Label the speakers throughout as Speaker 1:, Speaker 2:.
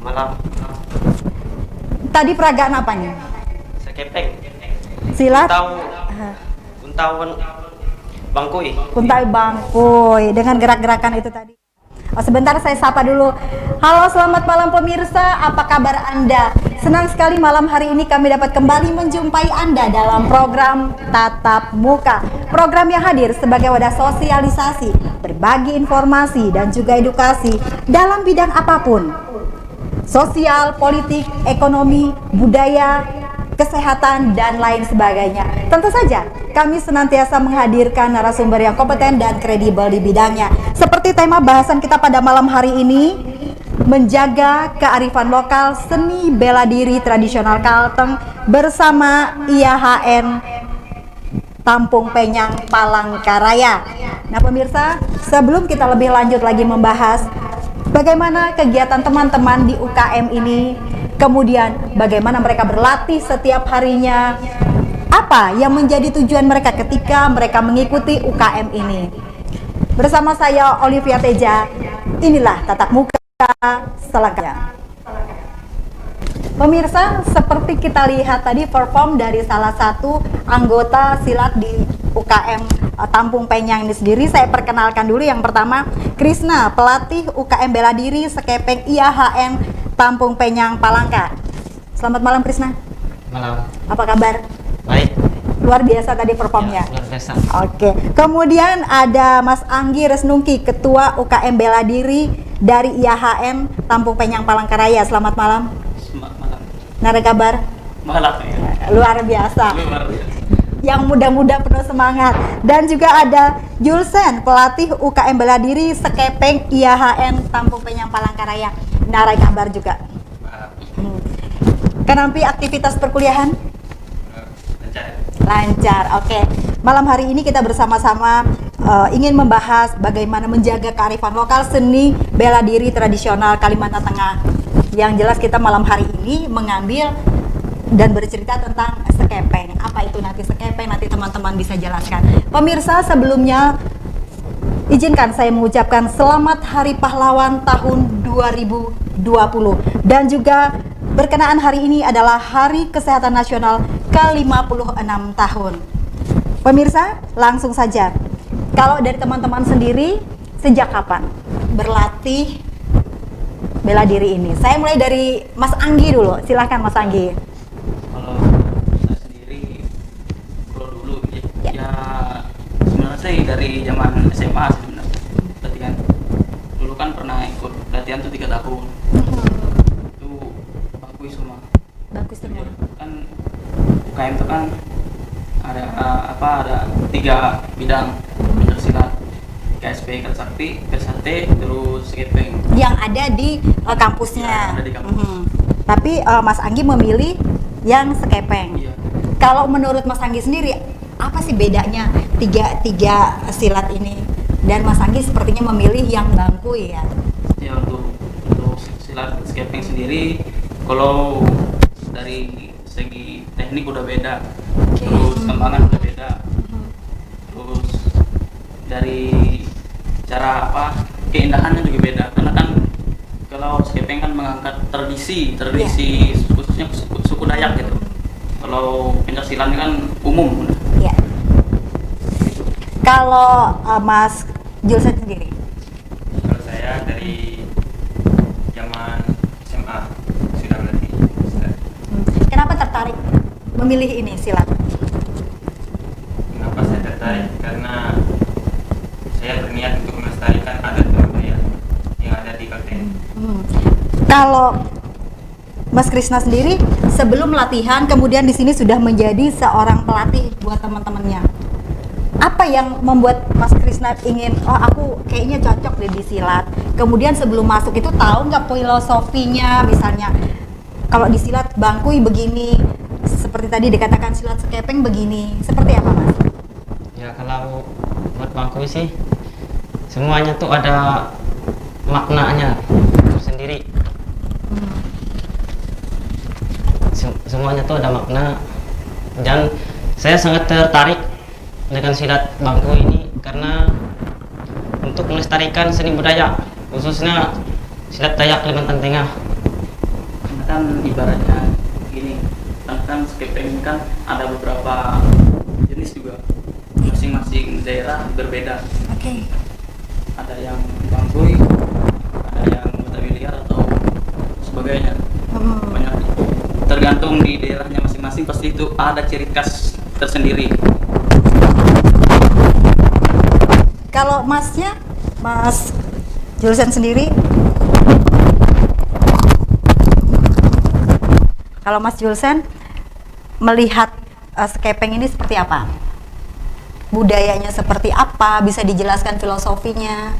Speaker 1: Malam.
Speaker 2: Tadi peragaan apa nih?
Speaker 1: Sekepeng.
Speaker 2: Silat.
Speaker 1: Untawan bangkoi.
Speaker 2: Kuntai bangkoi dengan gerak-gerakan itu tadi. Oh, sebentar saya sapa dulu. Halo, selamat malam pemirsa. Apa kabar Anda? Senang sekali malam hari ini kami dapat kembali menjumpai Anda dalam program Tatap Muka. Program yang hadir sebagai wadah sosialisasi, berbagi informasi dan juga edukasi dalam bidang apapun. Sosial, politik, ekonomi, budaya, kesehatan, dan lain sebagainya. Tentu saja, kami senantiasa menghadirkan narasumber yang kompeten dan kredibel di bidangnya. Seperti tema bahasan kita pada malam hari ini, menjaga kearifan lokal seni bela diri tradisional Kalteng bersama IAHN Tampung Penyang Palangkaraya. Nah pemirsa, sebelum kita lebih lanjut lagi membahas bagaimana kegiatan teman-teman di UKM ini, kemudian bagaimana mereka berlatih setiap harinya, apa yang menjadi tujuan mereka ketika mereka mengikuti UKM ini. Bersama saya Olivia Teja, inilah Tatap Muka selengkapnya. Pemirsa, seperti kita lihat tadi perform dari salah satu anggota silat di UKM Tampung Penyang ini sendiri. Saya perkenalkan dulu yang pertama, Krisna, pelatih UKM Bela Diri Sekepeng IAHN Tampung Penyang Palangka. Selamat malam Krisna.
Speaker 1: Malam.
Speaker 2: Apa kabar?
Speaker 1: Baik.
Speaker 2: Luar biasa tadi performnya.
Speaker 1: Ya, luar biasa.
Speaker 2: Oke. Kemudian ada Mas Anggi Resnungki, Ketua UKM Bela Diri dari IAHN Tampung Penyang Palangkaraya. Selamat malam.
Speaker 1: Selamat malam.
Speaker 2: Nara kabar?
Speaker 1: Malam ya.
Speaker 2: Luar biasa.
Speaker 1: Luar biasa.
Speaker 2: Yang muda-muda penuh semangat. Dan juga ada Julsen, pelatih UKM Bela Diri Sekepeng IAHN Tampung Penyang Palangkaraya. Nara kabar juga. Kenampi aktivitas perkuliahan? Lancar, oke. Malam hari ini kita bersama-sama ingin membahas bagaimana menjaga kearifan lokal seni bela diri tradisional Kalimantan Tengah. Yang jelas kita malam hari ini mengambil dan bercerita tentang sekepeng. Apa itu nanti sekepeng? Nanti teman-teman bisa jelaskan. Pemirsa, sebelumnya izinkan saya mengucapkan Selamat Hari Pahlawan tahun 2020. Dan juga berkenaan hari ini adalah Hari Kesehatan Nasional ke-56 tahun. Pemirsa, langsung saja. Kalau dari teman-teman sendiri, sejak kapan berlatih bela diri ini? Saya mulai dari Mas Anggi dulu. Silahkan Mas Anggi.
Speaker 1: Kalau saya sendiri, kalau dulu ya sebenarnya saya dari zaman SMA sebenarnya latihan. latihan tuh 3 tahun. Itu bangkui semua.
Speaker 2: Bagus semua.
Speaker 1: Kan UKM itu kan ada ada 3 bidang pencaksilat, KSP, Sakti, PSHT, terus Skepeng.
Speaker 2: Yang ada di kampusnya.
Speaker 1: Iya, ada di kampus.
Speaker 2: Tapi Mas Anggi memilih yang Skepeng.
Speaker 1: Iya.
Speaker 2: Kalau menurut Mas Anggi sendiri, apa sih bedanya tiga silat ini? Dan Mas Anggi sepertinya memilih yang bangkui ya.
Speaker 1: Ya, untuk silat Skepeng sendiri, kalau dari segi teknik udah beda, terus kembangan udah beda, terus dari cara keindahannya juga beda. Karena kan kalau Skepeng kan mengangkat tradisi khususnya suku Dayak gitu. Kalau pencaksilat kan umum.
Speaker 2: Iya. Kalau Mas Julsen sendiri?
Speaker 3: Kalau saya dari zaman SMA sudah berlatih.
Speaker 2: Kenapa tertarik memilih ini silat?
Speaker 3: Kenapa saya tertarik? Karena saya berniat untuk melestarikan adat budaya yang ada di Kalteng.
Speaker 2: Kalau Mas Krisna sendiri sebelum latihan kemudian di sini sudah menjadi seorang pelatih buat teman-temannya. Apa yang membuat Mas Krisna ingin, aku kayaknya cocok deh di silat. Kemudian sebelum masuk itu tahu nggak filosofinya, misalnya kalau di silat bangkui begini, seperti tadi dikatakan silat Skepeng begini, seperti apa Mas?
Speaker 4: Ya kalau buat bangkui sih semuanya tuh ada maknanya sendiri. Semuanya tuh ada makna, dan saya sangat tertarik dengan silat bangkui ini karena untuk melestarikan seni budaya khususnya silat Dayak Kalimantan Tengah.
Speaker 1: Karena kan ibaratnya gini, kan Skepeng kan ada beberapa jenis juga, masing-masing daerah berbeda.
Speaker 2: Oke.
Speaker 1: Ada yang bangkui, ada yang betawi liar atau sebagainya. Banyak, tergantung di daerahnya masing-masing, pasti itu ada ciri khas tersendiri.
Speaker 2: Kalau Masnya, Mas Julsen sendiri, kalau Mas Julsen melihat Skepeng ini seperti apa? Budayanya seperti apa? Bisa dijelaskan filosofinya?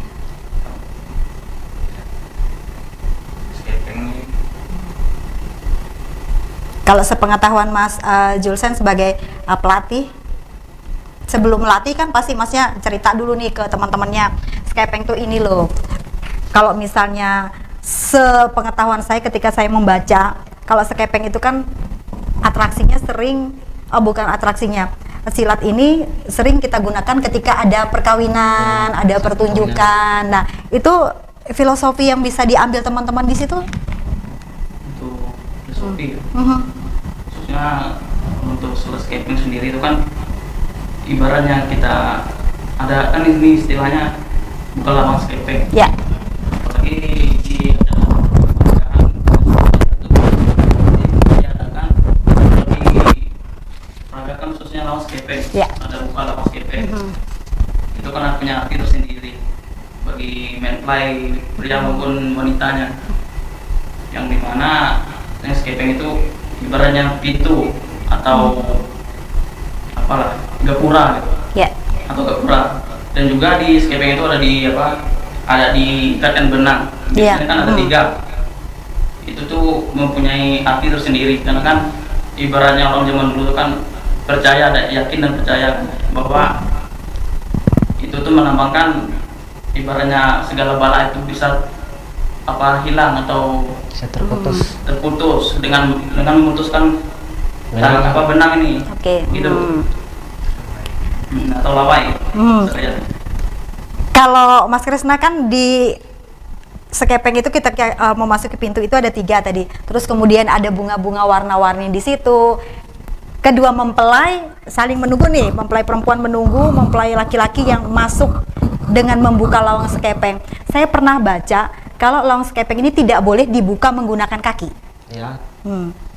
Speaker 3: Skepeng ini
Speaker 2: Kalau sepengetahuan Mas Julsen sebagai pelatih, sebelum melatih kan pasti Masnya cerita dulu nih ke teman-temannya, Skepeng tuh ini loh. Kalau misalnya sepengetahuan saya ketika saya membaca, kalau Skepeng itu kan atraksinya sering, bukan atraksinya, silat ini sering kita gunakan ketika ada perkawinan, ada pertunjukan. Nah, itu filosofi yang bisa diambil teman-teman di situ?
Speaker 1: Untuk filosofi, khususnya untuk silat Skepeng sendiri itu kan ibaratnya kita ada kan ini istilahnya bukan lawang Skepeng.
Speaker 2: Ya.
Speaker 1: Apalagi di acara pernikahan diadakan diperagakan khususnya lawang Skepeng.
Speaker 2: Ya.
Speaker 1: Ada buka lawang Skepeng. Itu kan punya arti tersendiri bagi mempelai pria maupun wanitanya, yang dimana yang Skepeng itu ibaratnya pintu atau apalah gapura gitu.
Speaker 2: Ya.
Speaker 1: Atau gapura. Dan juga di Skepeng itu ada di ikatan benang.
Speaker 2: Iya.
Speaker 1: Biasanya kan ada 3. Itu tuh mempunyai arti tersendiri, karena kan ibaratnya orang zaman dulu kan percaya, ada yakin dan percaya bahwa itu tuh menambahkan ibaratnya segala bala itu bisa hilang atau
Speaker 4: Bisa terputus.
Speaker 1: dengan memutuskan benang ini.
Speaker 2: Oke.
Speaker 1: Gitu. Atau lawai.
Speaker 2: Kalau Mas Krisna kan di Skepeng itu kita memasuki pintu itu ada 3 tadi. Terus kemudian ada bunga-bunga warna-warni di situ. Kedua mempelai saling menunggu nih, mempelai perempuan menunggu, mempelai laki-laki yang masuk dengan membuka lawang Skepeng. Saya pernah baca kalau lawang Skepeng ini tidak boleh dibuka menggunakan kaki.
Speaker 4: Ya.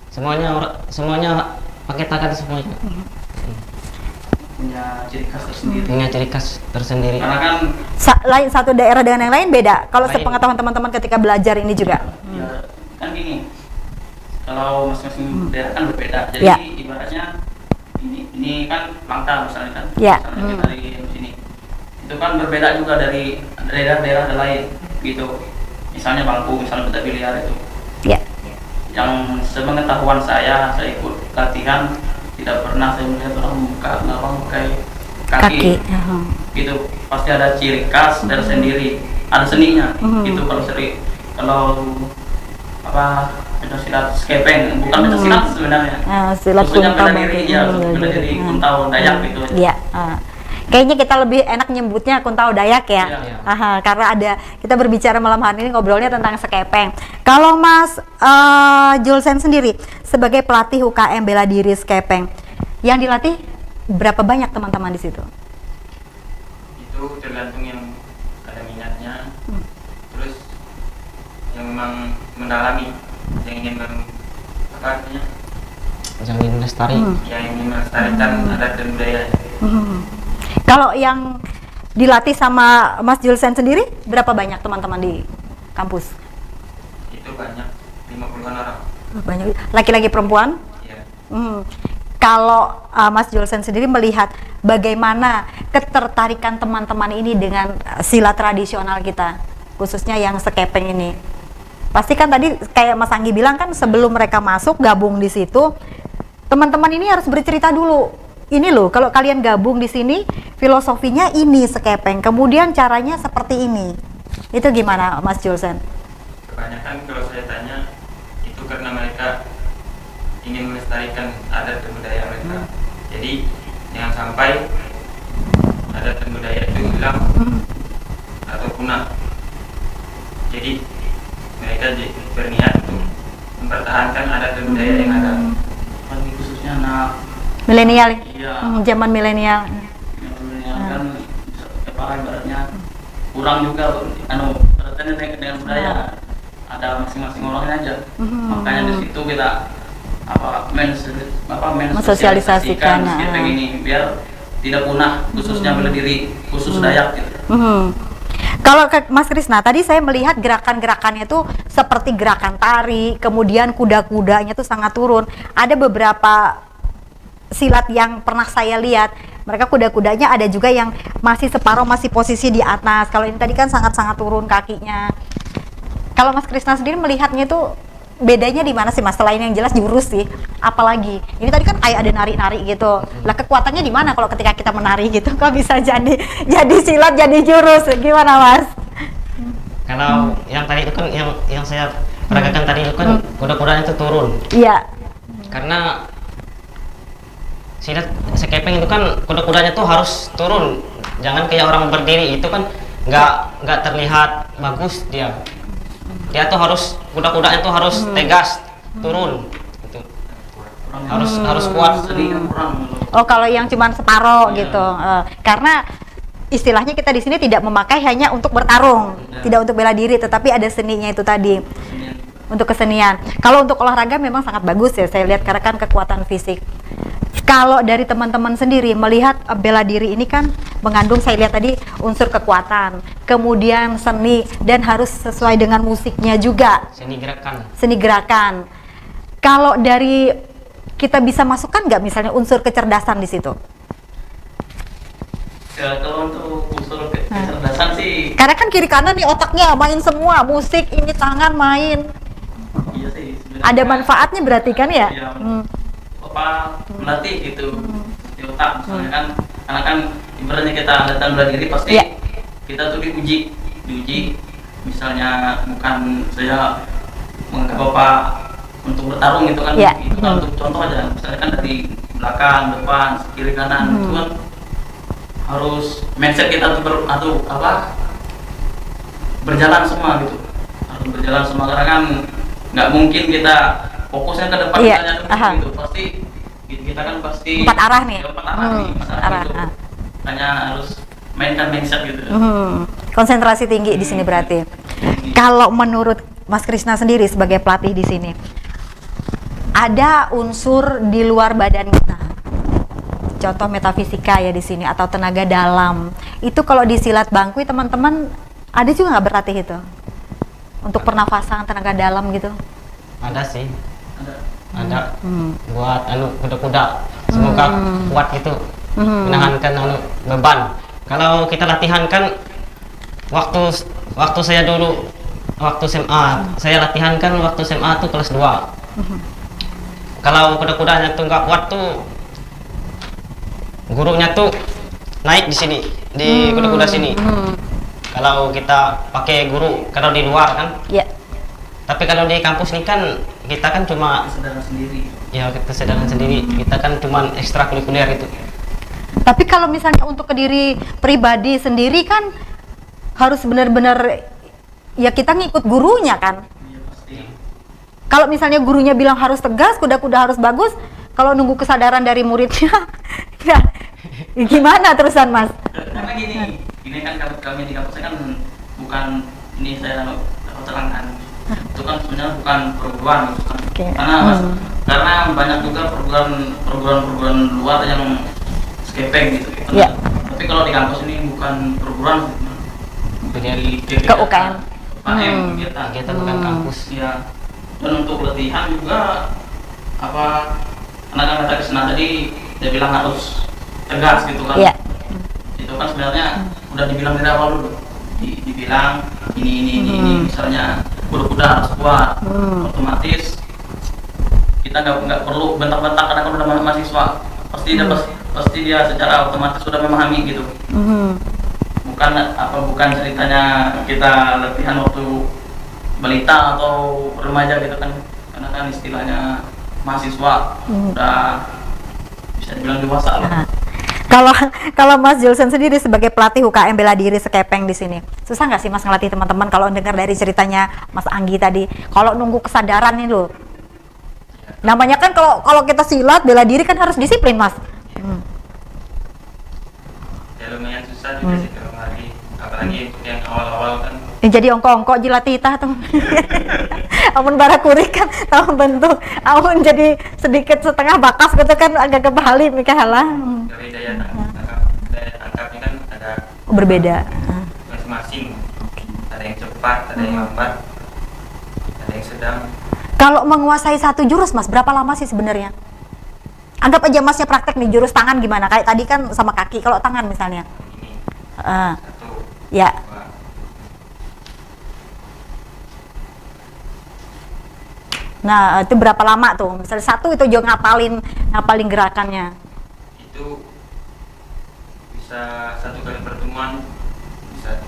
Speaker 4: Semuanya pakai tangan semuanya.
Speaker 1: punya ciri khas tersendiri.
Speaker 4: punya ciri khas tersendiri.
Speaker 1: Karena kan
Speaker 2: Lain satu daerah dengan yang lain beda. Kalau
Speaker 4: Lain.
Speaker 2: sepengetahuan teman-teman ketika belajar ini juga.
Speaker 1: ya, kan gini, kalau masing-masing daerah kan berbeda. Jadi
Speaker 2: Ya.
Speaker 1: ibaratnya ini kan Langka misalnya kan,
Speaker 2: Ya.
Speaker 1: misalnya kita dari sini, itu kan berbeda juga dari daerah-daerah lain gitu. Misalnya bangku, misalnya kita biliar itu.
Speaker 2: Ya.
Speaker 1: Yang sepengetahuan saya ikut latihan tidak pernah saya melihat orang pakai kaki. Gitu, pasti ada ciri khas dari sendiri, ada seninya. Gitu kalau apa pencaksilat skepeng, bukan pencaksilat sebenarnya.
Speaker 2: Silat
Speaker 1: Khususnya
Speaker 2: kuntau
Speaker 1: bela diri ya, bela diri kuntau Dayak gitu.
Speaker 2: Iya. Kayaknya kita lebih enak nyebutnya kuntau Dayak ya.
Speaker 1: Iya.
Speaker 2: Karena kita berbicara malam hari ini ngobrolnya tentang skepeng. Kalau Mas Julsen sendiri sebagai pelatih UKM bela diri skepeng, yang dilatih berapa banyak teman-teman di situ?
Speaker 3: Itu tergantung yang ada minatnya, terus yang memang mendalami, yang ingin apa artinya,
Speaker 4: Yang ingin lestari.
Speaker 3: yang ingin melestarikan adat dan budaya.
Speaker 2: Kalau yang dilatih sama Mas Julsen sendiri berapa banyak teman-teman di kampus?
Speaker 3: Itu banyak, 50-an orang.
Speaker 2: Banyak. Laki-laki perempuan?
Speaker 3: Ya.
Speaker 2: Kalau Mas Julsen sendiri melihat bagaimana ketertarikan teman-teman ini dengan silat tradisional kita, khususnya yang skepeng ini. Pasti kan tadi kayak Mas Anggi bilang kan sebelum mereka masuk gabung di situ, teman-teman ini harus bercerita dulu. Ini loh, kalau kalian gabung di sini, filosofinya ini skepeng, kemudian caranya seperti ini. Itu gimana Mas Julsen?
Speaker 3: Kebanyakan kalau saya tanya, itu karena mereka ingin melestarikan adat dan budaya mereka. Jadi jangan sampai adat dan budaya itu hilang atau punah. Jadi mereka berniat untuk mempertahankan adat dan budaya yang ada.
Speaker 1: Bagi khususnya anak
Speaker 2: Milenial,
Speaker 1: Iya.
Speaker 2: zaman milenial.
Speaker 1: yang kan apa ibaratnya kurang juga perhatiannya dengan budaya. Ada masing-masing orangnya aja. Makanya di situ kita
Speaker 2: Mensosialisasikan,
Speaker 1: skepeng ini biar tidak punah, khususnya bela diri khusus Dayak gitu.
Speaker 2: Kalau ke Mas Krisna, tadi saya melihat gerakan-gerakannya tuh seperti gerakan tari, kemudian kuda-kudanya tuh sangat turun. Ada beberapa silat yang pernah saya lihat, mereka kuda-kudanya ada juga yang masih separuh, masih posisi di atas. Kalau ini tadi kan sangat-sangat turun kakinya. Kalau Mas Krisna sendiri melihatnya tuh bedanya di mana sih Mas? Selain yang jelas jurus sih, apalagi ini tadi kan kayak ada nari-nari gitu. Lah kekuatannya di mana kalau ketika kita menari gitu? Kok bisa jadi silat, jadi jurus? Gimana Mas?
Speaker 4: Kalau yang tadi itu kan yang saya peragakan tadi itu kan kuda-kudanya itu turun.
Speaker 2: Iya.
Speaker 4: Karena silat skepeng itu kan kuda-kudanya tuh harus turun. Jangan kayak orang berdiri, itu kan nggak terlihat bagus dia. Dia tuh harus kuda-kudanya tuh harus tegas turun. Gitu. Harus kuat.
Speaker 1: Sedikit kurang.
Speaker 2: Oh, kalau yang cuman separoh gitu. Karena istilahnya kita di sini tidak memakai hanya untuk bertarung, tidak untuk bela diri, tetapi ada seninya itu tadi. Untuk kesenian. Kalau untuk olahraga memang sangat bagus ya, saya lihat karena kan kekuatan fisik. Kalau dari teman-teman sendiri melihat bela diri ini kan mengandung, saya lihat tadi unsur kekuatan, kemudian seni, dan harus sesuai dengan musiknya juga.
Speaker 4: Seni gerakan.
Speaker 2: Seni gerakan. Kalau dari kita bisa masukkan nggak misalnya unsur kecerdasan di situ?
Speaker 1: Ya, kalau untuk unsur kecerdasan sih,
Speaker 2: Karena kan kiri kanan nih otaknya main semua, musik ini tangan main.
Speaker 1: iya sih. sebenarnya
Speaker 2: Ada manfaatnya berarti kan ya?
Speaker 1: Iya, melatih gitu di otak misalnya kan, karena kan ibaratnya kita datang bela diri pasti
Speaker 2: Iya.
Speaker 1: kita tuh diuji misalnya bukan saya menganggap bapak untuk bertarung gitu kan,
Speaker 2: Iya.
Speaker 1: itu kan untuk contoh aja, misalnya kan dari belakang, depan, kiri kanan itu kan harus mindset kita tuh berjalan semua gitu, harus berjalan semua karena kan nggak mungkin kita fokusnya ke depan
Speaker 2: Iya,
Speaker 1: saja
Speaker 2: aha.
Speaker 1: gitu, pasti kita kan pasti
Speaker 2: Empat arah nih.
Speaker 1: ya, empat arah nih, empat arah gitu. Hanya harus mainkan mindset gitu.
Speaker 2: Konsentrasi tinggi di sini berarti. Kalau menurut Mas Krisna sendiri sebagai pelatih di sini, ada unsur di luar badan kita. contoh metafisika ya di sini atau tenaga dalam. Itu kalau di silat Bangkui teman-teman ada juga nggak berlatih itu? Untuk pernafasan tenaga dalam gitu?
Speaker 4: Ada sih,
Speaker 1: Ada.
Speaker 4: ada buat kuda-kuda semoga kuat gitu menahankan beban. Kalau kita latihan kan waktu saya dulu waktu SMA saya latihan kan waktu SMA tuh kelas 2. Kalau kuda-kudanya tuh nggak kuat tuh gurunya tuh naik di sini di kuda-kuda sini. Kalau kita pakai guru kalau di luar kan.
Speaker 2: Ya.
Speaker 4: Tapi kalau di kampus ini kan kita kan cuma
Speaker 1: Kesadaran sendiri.
Speaker 4: ya kesadaran sendiri, kita kan cuma ekstrakurikuler itu.
Speaker 2: Tapi kalau misalnya untuk ke diri pribadi sendiri kan harus benar-benar ya kita ngikut gurunya kan.
Speaker 1: Iya pasti.
Speaker 2: Kalau misalnya gurunya bilang harus tegas, kuda-kuda harus bagus, kalau nunggu kesadaran dari muridnya, ya, gimana terusan Mas?
Speaker 1: Karena gini kan kami di kampusnya kan bukan ini saya terangkan. Itu kan sebenarnya bukan perguruan gitu kan.
Speaker 2: Oke.
Speaker 1: Karena banyak juga perguruan luar yang skepeng gitu.
Speaker 2: Iya.
Speaker 1: Tapi kalau di kampus ini bukan perguruan
Speaker 4: Jadi
Speaker 2: Ke UKM.
Speaker 1: UKM kegiatan.
Speaker 4: kita bukan kampus.
Speaker 1: Ya. Dan untuk latihan juga apa anak-anak kesana tadi dia bilang harus tegas gitu kan.
Speaker 2: Iya.
Speaker 1: Itu kan sebenarnya udah dibilang dari awal dulu. Dibilang ini misalnya kuda-kuda harus kuat. Otomatis kita nggak perlu bentak-bentak karena kan udah mahasiswa. Pasti dia secara otomatis sudah memahami gitu. Bukan ceritanya kita latihan waktu balita atau remaja gitu kan, karena kan istilahnya mahasiswa udah bisa dibilang dewasa lah.
Speaker 2: Nah, kalau Mas Julsen sendiri sebagai pelatih UKM bela diri Sekepeng di sini, susah nggak sih Mas ngelatih teman-teman? Kalau dengar dari ceritanya Mas Anggi tadi, kalau nunggu kesadaran nih loh, namanya kan kalau kita silat bela diri kan harus disiplin Mas.
Speaker 3: Ya lumayan susah juga sih kalau lagi, apalagi untuk yang awal-awal kan.
Speaker 2: Jadi ongko-ongko jilatita tuh. Amun barakuri kan tahu bentuk, amun jadi sedikit setengah bakas gitu kan agak kebalik mikalah.
Speaker 3: Dari daya tangkapnya kan ada
Speaker 2: Berbeda.
Speaker 3: masing-masing. Ada yang cepat, ada yang lambat, ada yang sedang.
Speaker 2: Kalau menguasai satu jurus Mas, berapa lama sih sebenarnya? Anggap aja Masnya praktek nih jurus tangan gimana? Kayak tadi kan sama kaki, kalau tangan misalnya.
Speaker 3: Ini
Speaker 2: Ah,
Speaker 3: satu,
Speaker 2: ya.
Speaker 3: dua,
Speaker 2: Nah, itu berapa lama tuh? Misalnya satu itu juga ngapalin gerakannya.
Speaker 3: itu bisa satu kali pertemuan, bisa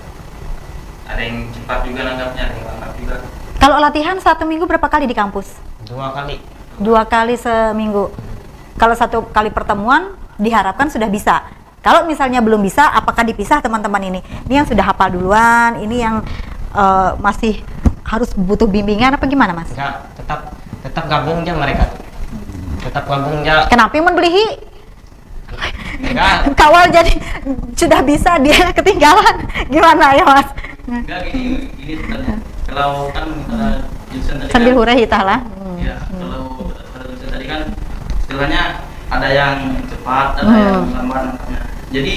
Speaker 3: ada yang cepat juga nangkapnya, ada yang lambat juga.
Speaker 2: Kalau latihan 1 minggu berapa kali di kampus?
Speaker 4: 2 kali.
Speaker 2: 2 kali seminggu. Kalau 1 kali pertemuan diharapkan sudah bisa. Kalau misalnya belum bisa, apakah dipisah teman-teman ini? Ini yang sudah hafal duluan, ini yang masih harus butuh bimbingan apa gimana Mas?
Speaker 4: Enggak, tetap gabung aja mereka tuh. Tetap gabung aja.
Speaker 2: Kenapa yang membeli?
Speaker 4: Enggak,
Speaker 2: Kawal jadi sudah bisa dia ketinggalan. Gimana ya Mas?
Speaker 1: Enggak gini sebenarnya. Kalau kan Julsen tadi
Speaker 2: Sambil
Speaker 1: kan,
Speaker 2: hura hitah lah.
Speaker 1: ya kalau Julsen tadi kan istilahnya ada yang cepat, ada yang lambat nangkapnya. Jadi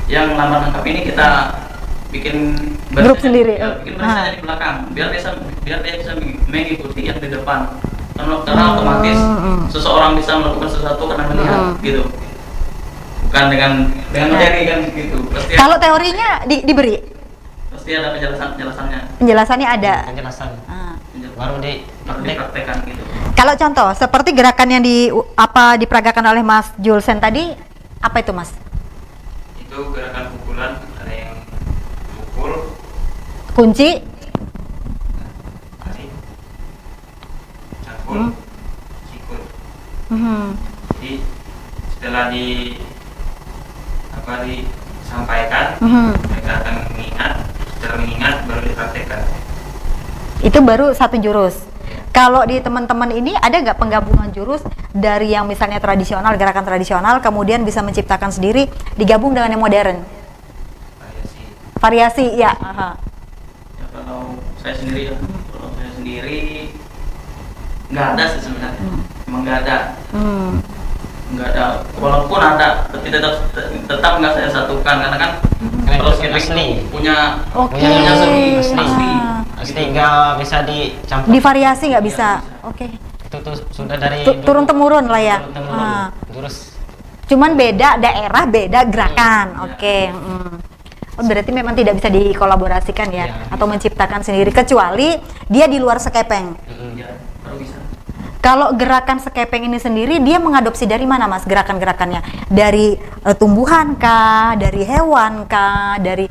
Speaker 1: yang lambat nangkap ini kita bikin
Speaker 2: Grup
Speaker 1: barisannya-
Speaker 2: sendiri.
Speaker 1: ya, bikin barisannya di belakang biar dia bisa mengikuti yang di depan. Karena otomatis seseorang bisa melakukan sesuatu karena melihat gitu. Bukan dengan materi kan gitu.
Speaker 2: Kalau teorinya diberi,
Speaker 1: Pasti ada penjelasannya.
Speaker 2: penjelasannya ada.
Speaker 4: penjelasan.
Speaker 2: Ah.
Speaker 4: Baru di
Speaker 1: Harus dipraktekkan gitu.
Speaker 2: Kalau contoh seperti gerakan yang diperagakan oleh Mas Julsen tadi, apa itu Mas?
Speaker 3: Itu gerakan pukulan, ada yang pukul,
Speaker 2: Kunci,
Speaker 3: tarik, cangkul, sikul. Jadi setelah disampaikan, mereka akan mengingat. Setelah mengingat baru dipraktekkan.
Speaker 2: itu baru satu jurus. Kalau di teman-teman ini ada nggak penggabungan jurus dari yang misalnya tradisional, gerakan tradisional, kemudian bisa menciptakan sendiri, digabung dengan yang modern?
Speaker 3: Variasi.
Speaker 2: Variasi, ya. Aha.
Speaker 1: Ya, kalau saya sendiri nggak ada sih sebenarnya. Emang nggak ada. nggak ada, walaupun ada tapi tetap nggak saya satukan karena kan
Speaker 4: Karena
Speaker 1: kalau
Speaker 4: itu
Speaker 1: skeping
Speaker 4: asli.
Speaker 1: itu punya
Speaker 2: Oke.
Speaker 4: Punya
Speaker 1: asli
Speaker 4: asli.
Speaker 2: Ah.
Speaker 4: Asli nggak bisa dicampur.
Speaker 2: Divariasi nggak bisa. Oke.
Speaker 4: Itu tuh sudah dari
Speaker 2: Turun temurun lah ya.
Speaker 4: turun temurun.
Speaker 2: Ah.
Speaker 4: Jurus.
Speaker 2: Cuman beda daerah, beda gerakan. Oke. Oh, berarti memang tidak bisa dikolaborasikan ya,
Speaker 4: Iya.
Speaker 2: atau menciptakan sendiri kecuali dia di luar skepeng.
Speaker 1: ya baru bisa.
Speaker 2: Kalau gerakan skepeng ini sendiri dia mengadopsi dari mana Mas gerakan-gerakannya? Dari tumbuhan kah, dari hewan kah, dari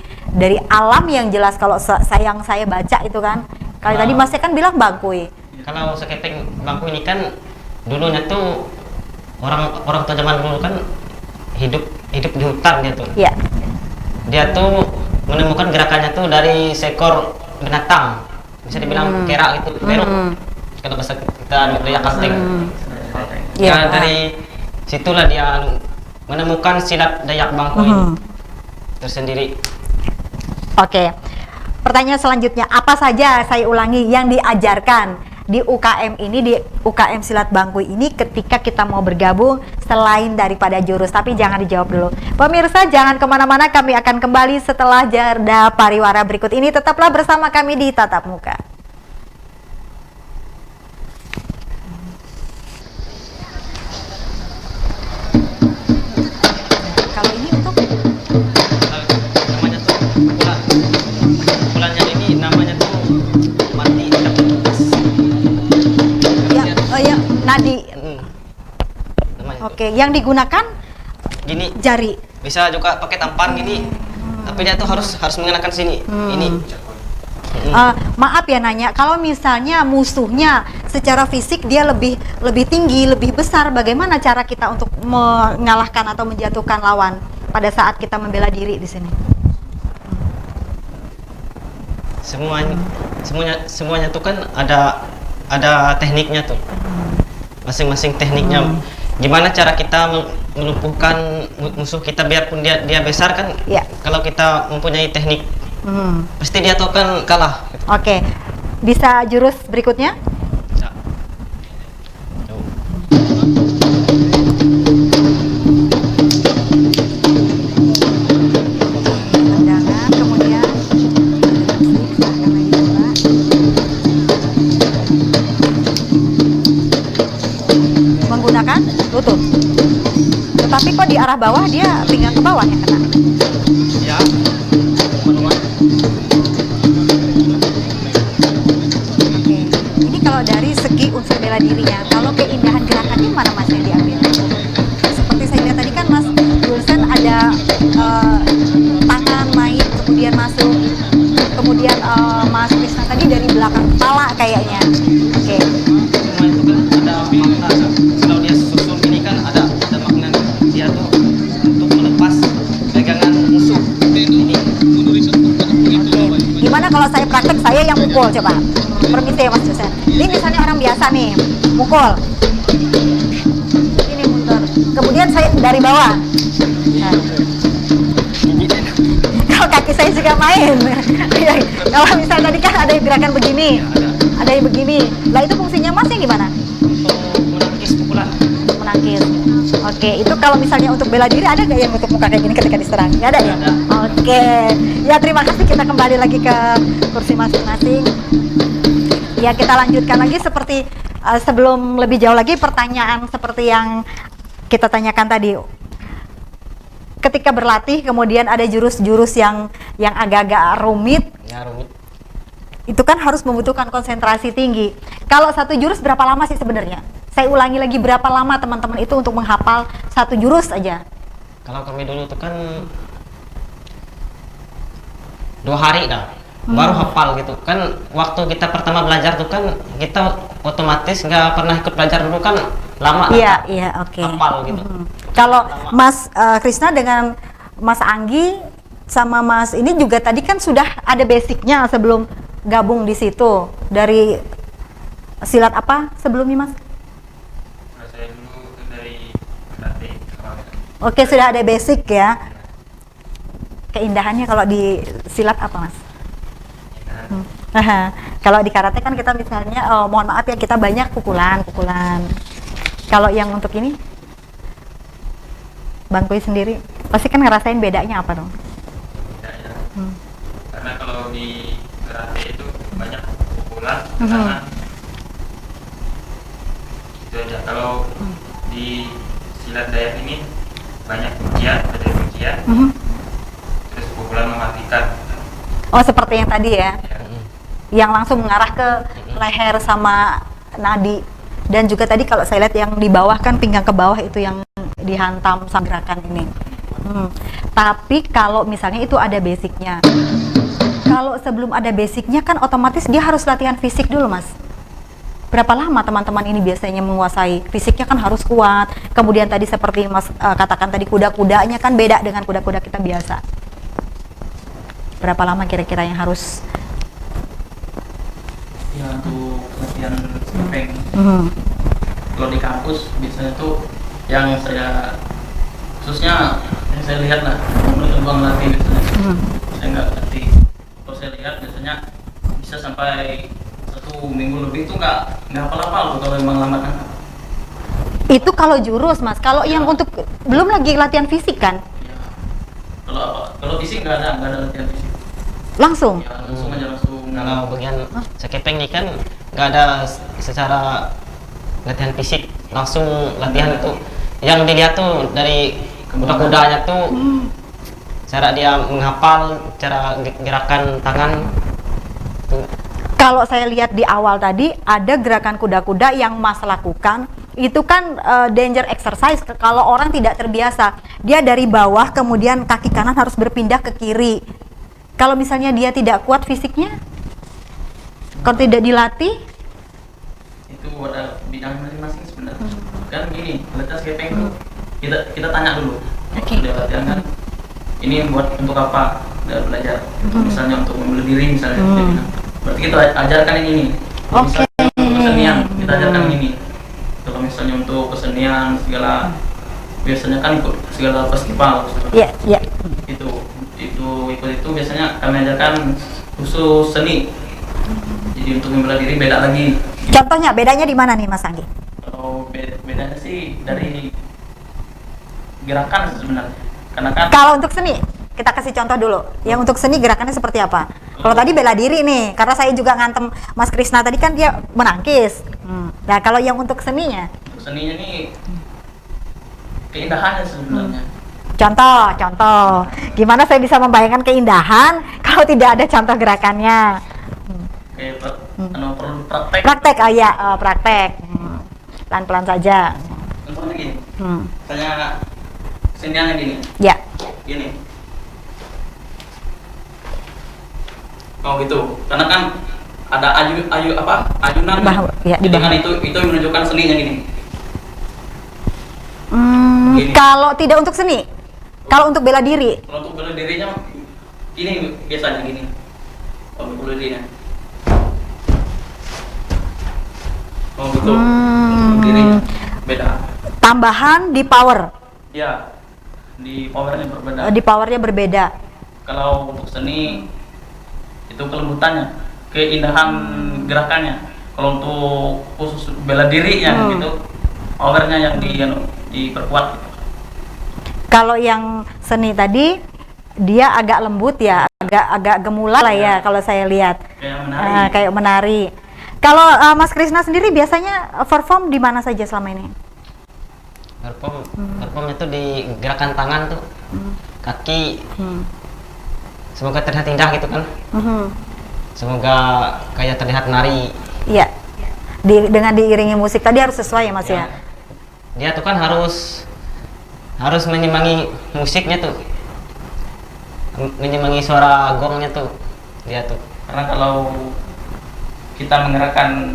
Speaker 2: alam yang jelas kalau yang saya baca itu kan. Kali tadi Masnya kan bilang bangkui.
Speaker 4: Kalau skeping bangku ini kan dulunya tuh orang tua zaman dulu kan hidup di hutan dia tuh.
Speaker 2: Ya.
Speaker 4: Dia tuh menemukan gerakannya tuh dari seekor binatang. Bisa dibilang kera gitu, teruk. Kalau bahasa kita Dayak Kalteng.
Speaker 2: Iya.
Speaker 4: Ya, dari situlah dia menemukan silat Dayak Bangku ini tersendiri.
Speaker 2: Oke. Pertanyaan selanjutnya, apa saja saya ulangi yang diajarkan di UKM ini, di UKM Silat Bangkui ini ketika kita mau bergabung selain daripada jurus? Tapi jangan dijawab dulu. Pemirsa jangan kemana-mana, kami akan kembali setelah jeda pariwara berikut ini. Tetaplah bersama kami di Tatap Muka. Kalau ini untuk
Speaker 4: Namanya tuh pukulannya ini namanya tuh mati terputus.
Speaker 2: ya nadi.
Speaker 4: Namanya tuh.
Speaker 2: Oke, yang digunakan
Speaker 4: Gini,
Speaker 2: jari.
Speaker 4: bisa juga pakai tampan gini. Tapi dia tuh harus mengenakan sini. Ini.
Speaker 2: Maaf ya nanya, kalau misalnya musuhnya secara fisik dia lebih tinggi, lebih besar, bagaimana cara kita untuk mengalahkan atau menjatuhkan lawan pada saat kita membela diri di sini?
Speaker 4: Semuanya tuh kan ada tekniknya tuh. Masing-masing tekniknya. Gimana cara kita melumpuhkan musuh kita biarpun dia besar kan?
Speaker 2: Ya.
Speaker 4: Kalau kita mempunyai teknik pasti dia tuh akan kalah.
Speaker 2: Oke, bisa jurus berikutnya?
Speaker 4: Bisa.
Speaker 2: Tendangan, kemudian menggunakan lutut. Tetapi kok di arah bawah dia pinggang ke bawah yang kena.
Speaker 4: Ya. Manual.
Speaker 2: Oke. Ini kalau dari segi unsur bela dirinya, kalau keindahan gerakannya mana Mas yang diambil? Seperti saya lihat tadi kan Mas Julsen ada tangan main, kemudian masuk, kemudian Mas Krisna tadi dari belakang kepala kayaknya. Oke.
Speaker 4: Semua itu kan ada makna. Kalau dia susun ini kan ada makna dia tuh untuk melepas pegangan musuh. Ini.
Speaker 2: Gimana kalau saya praktek, saya yang mukul coba. Permisi ya Mas Julsen. Ini misalnya orang biasa nih, mukul. Ini mundur. Kemudian saya dari bawah. Nah. Kalau kaki saya juga main. Kalau misalnya tadi kan ada gerakan begini, ada yang begini. Lah itu fungsinya Mas yang gimana?
Speaker 4: Untuk menangkis pukulan.
Speaker 2: Menangkis. Oke, itu kalau misalnya untuk bela diri ada nggak yang untuk muka kayak gini ketika diserang? Nggak ada ya?
Speaker 4: Ada.
Speaker 2: Oke. Ya terima kasih, kita kembali lagi ke kursi masing-masing. Ya kita lanjutkan lagi seperti sebelum lebih jauh lagi pertanyaan seperti yang kita tanyakan tadi. Ketika berlatih kemudian ada jurus-jurus yang agak-agak rumit,
Speaker 4: Ya rumit.
Speaker 2: itu kan harus membutuhkan konsentrasi tinggi. Kalau satu jurus berapa lama sih sebenarnya? Saya ulangi lagi, berapa lama teman-teman itu untuk menghafal satu jurus aja?
Speaker 4: Kalau kami dulu tuh kan 2 hari dah baru hafal gitu kan. Waktu kita pertama belajar tuh kan kita otomatis nggak pernah ikut belajar dulu kan, lama
Speaker 2: Iya, iya, oke.
Speaker 4: hafal gitu.
Speaker 2: Kalau Mas Krisna dengan Mas Anggi sama Mas ini juga tadi kan sudah ada basicnya sebelum gabung di situ. Dari silat apa sebelumnya Mas?
Speaker 3: Kalau saya dulu dari karate awal.
Speaker 2: Oke, sudah ada basic ya. Keindahannya kalau di silat apa Mas? Kalau di karate kan kita misalnya, mohon maaf ya, kita banyak pukulan. Kalau yang untuk ini Bangkui sendiri pasti kan ngerasain bedanya apa dong?
Speaker 3: bedanya.
Speaker 2: Hmm.
Speaker 3: Karena kalau di karate itu banyak pukulan,
Speaker 2: Mhm.
Speaker 3: tangan, itu aja. Kalau di silat Dayak ini banyak kuncian, ada kuncian,
Speaker 2: Mhm.
Speaker 3: terus pukulan mematikan.
Speaker 2: Oh seperti yang tadi ya,
Speaker 3: Ya.
Speaker 2: yang langsung mengarah ke leher sama nadi. Dan juga tadi kalau saya lihat yang di bawah kan pinggang ke bawah itu yang dihantam sama gerakan ini. Tapi kalau misalnya itu ada basicnya, kalau sebelum ada basicnya kan otomatis dia harus latihan fisik dulu mas. Berapa lama teman-teman ini biasanya menguasai fisiknya kan harus kuat. Kemudian tadi seperti mas katakan tadi kuda-kudanya kan beda dengan kuda-kuda kita biasa. Berapa lama kira-kira yang harus?
Speaker 1: Ya untuk latihan skipping kalau di kampus biasanya tuh yang saya khususnya yang saya lihat lah menurut bang latih biasanya saya nggak ngerti. Kalau saya lihat biasanya bisa sampai 1 minggu lebih tuh nggak hafal-hafal tuh kalau memang lama kan.
Speaker 2: Itu kalau jurus mas. Kalau yang untuk belum lagi latihan fisik kan?
Speaker 1: Ya. Kalau fisik nggak ada latihan fisik.
Speaker 2: Langsung.
Speaker 1: Ya langsung aja langsung.
Speaker 4: Kalau bagian skepeng ini kan nggak ada secara latihan fisik, langsung latihan itu yang dilihat tuh dari kuda-kudanya tuh cara dia menghafal, cara gerakan tangan tuh.
Speaker 2: Kalau saya lihat di awal tadi ada gerakan kuda-kuda yang mas lakukan itu kan danger exercise kalau orang tidak terbiasa. Dia dari bawah kemudian kaki kanan harus berpindah ke kiri. Kalau misalnya dia tidak kuat fisiknya, kalau tidak dilatih,
Speaker 1: Itu ada bidang masing-masing sebenarnya. Kan gini, latihan skipping tuh kita tanya dulu.
Speaker 2: Oke.
Speaker 1: Udah latihan kan, ini buat untuk apa? Udah belajar. Misalnya untuk membela diri misalnya. Dia bilang, berarti kita ajarkan yang ini. Kalau
Speaker 2: Oke.
Speaker 1: misalnya untuk kesenian, kita ajarkan yang ini. Kalau misalnya untuk kesenian segala biasanya kan ikut segala festival.
Speaker 2: ya, ya.
Speaker 1: Ikut itu biasanya kami ajarkan khusus seni. Jadi untuk membela diri beda lagi.
Speaker 2: Contohnya bedanya di mana nih Mas Anggi?
Speaker 1: Kalau bedanya sih dari gerakan sebenarnya. Karena kan
Speaker 2: Kalau untuk seni, kita kasih contoh dulu. Yang untuk seni gerakannya seperti apa? Kalau tadi bela diri nih, karena saya juga ngantem Mas Krisna tadi kan dia menangkis. Nah kalau yang untuk seninya,
Speaker 1: untuk seninya nih keindahannya sebenarnya.
Speaker 2: contoh. Gimana saya bisa membayangkan keindahan kalau tidak ada contoh gerakannya?
Speaker 1: Kayak perlu praktek.
Speaker 2: Praktek, praktek. Pelan-pelan saja.
Speaker 1: Contohnya gini,
Speaker 2: Hmm.
Speaker 1: misalnya keseniannya gini,
Speaker 2: Ya.
Speaker 1: gini. Oh gitu, karena kan ada ayunan
Speaker 2: Ya, di
Speaker 1: dengan
Speaker 2: bahu.
Speaker 1: itu menunjukkan seninya gini. Gini.
Speaker 2: Kalau tidak untuk seni, kalau untuk bela diri,
Speaker 1: Kalau untuk bela dirinya ini biasanya gini. Kalau bela dirinya. Oh gitu. Untuk dirinya beda.
Speaker 2: tambahan di power,
Speaker 1: Ya, di powernya berbeda.
Speaker 2: di powernya berbeda.
Speaker 1: Kalau untuk seni itu kelembutannya, keindahan gerakannya. Kalau untuk khusus bela dirinya gitu, powernya yang diperkuat. Gitu.
Speaker 2: Kalau yang seni tadi dia agak lembut ya, agak gemulai lah ya kalau saya lihat.
Speaker 1: Kayak menari.
Speaker 2: Kayak menari. Kalau Mas Krisna sendiri biasanya perform di mana saja selama ini?
Speaker 4: Perform itu di gerakan tangan tuh, kaki. Semoga terlihat indah gitu kan. Semoga kayak terlihat nari.
Speaker 2: Iya. Dengan diiringi musik tadi harus sesuai ya Mas ya.
Speaker 4: Dia tuh kan harus menyemangi musiknya tuh, menyemangi suara gongnya tuh dia tuh.
Speaker 1: Karena kalau kita menggerakkan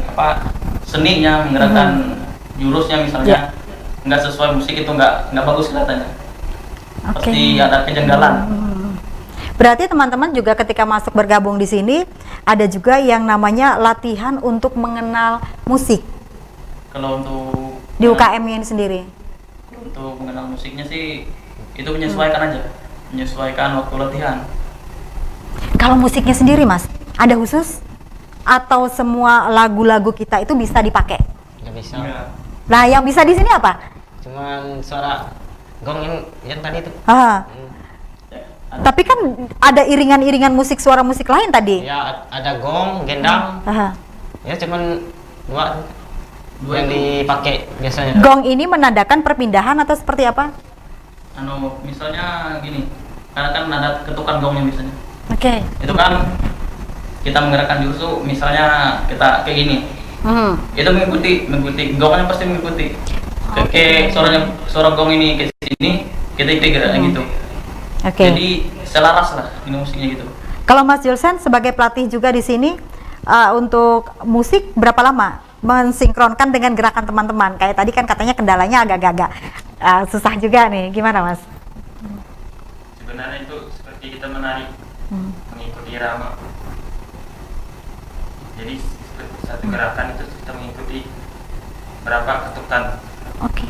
Speaker 1: seninya, menggerakkan jurusnya misalnya nggak sesuai musik itu nggak bagus kelihatannya.
Speaker 2: Oke.
Speaker 1: Pasti ada kejanggalan.
Speaker 2: Berarti teman-teman juga ketika masuk bergabung di sini ada juga yang namanya latihan untuk mengenal musik
Speaker 1: Kalau untuk
Speaker 2: di UKM ini sendiri.
Speaker 1: untuk mengenal musiknya sih itu menyesuaikan aja, menyesuaikan waktu latihan.
Speaker 2: Kalau musiknya sendiri Mas, ada khusus atau semua lagu-lagu kita itu bisa dipakai?
Speaker 4: Nggak bisa.
Speaker 1: Iya.
Speaker 2: Nah, yang bisa di sini apa?
Speaker 4: Cuman suara gong yang tadi itu.
Speaker 2: Ah. Tapi kan ada iringan-iringan musik, suara musik lain tadi.
Speaker 4: Ya ada gong, gendang.
Speaker 2: Aha.
Speaker 4: Ya cuman dua yang
Speaker 1: itu.
Speaker 4: dipakai biasanya.
Speaker 2: Gong ini menandakan perpindahan atau seperti apa?
Speaker 1: Misalnya gini, karena kan ada ketukan gongnya biasanya.
Speaker 2: Oke.
Speaker 1: Itu kan kita menggerakkan jurus tuh, misalnya kita kayak gini, itu mengikuti gongnya pasti mengikuti. Kayak suara gong ini ke sini, kita geraknya gitu.
Speaker 2: Oke.
Speaker 1: Jadi selaras lah ini musiknya gitu.
Speaker 2: Kalau Mas Julsen sebagai pelatih juga di sini, untuk musik berapa lama mensinkronkan dengan gerakan teman-teman? Kayak tadi kan katanya kendalanya agak-agak susah juga nih. Gimana Mas?
Speaker 3: Sebenarnya itu seperti kita menari, mengikuti irama. Jadi seperti satu gerakan itu kita mengikuti berapa ketukan.
Speaker 2: Oke.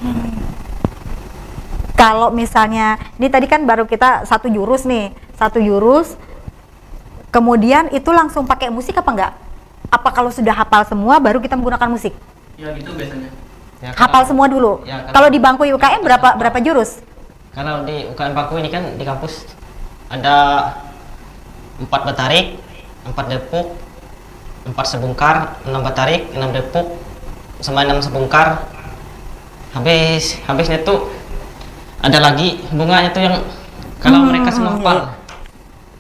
Speaker 2: Kalau misalnya, ini tadi kan baru kita satu jurus nih, kemudian itu langsung pakai musik apa enggak? Apa kalau sudah hafal semua baru kita menggunakan musik?
Speaker 1: Ya gitu biasanya.
Speaker 4: Ya,
Speaker 2: Hafal semua dulu.
Speaker 4: Ya,
Speaker 2: Kalau di bangku UKM berapa jurus?
Speaker 4: Kalau di UKM Paku ini kan di kampus ada 4 batarik, 4 depuk, 4 sebungkar, 6 batarik, 6 depuk, sama 6 sebungkar. Habisnya tuh ada lagi bunganya tuh yang kalau mereka semua hafal.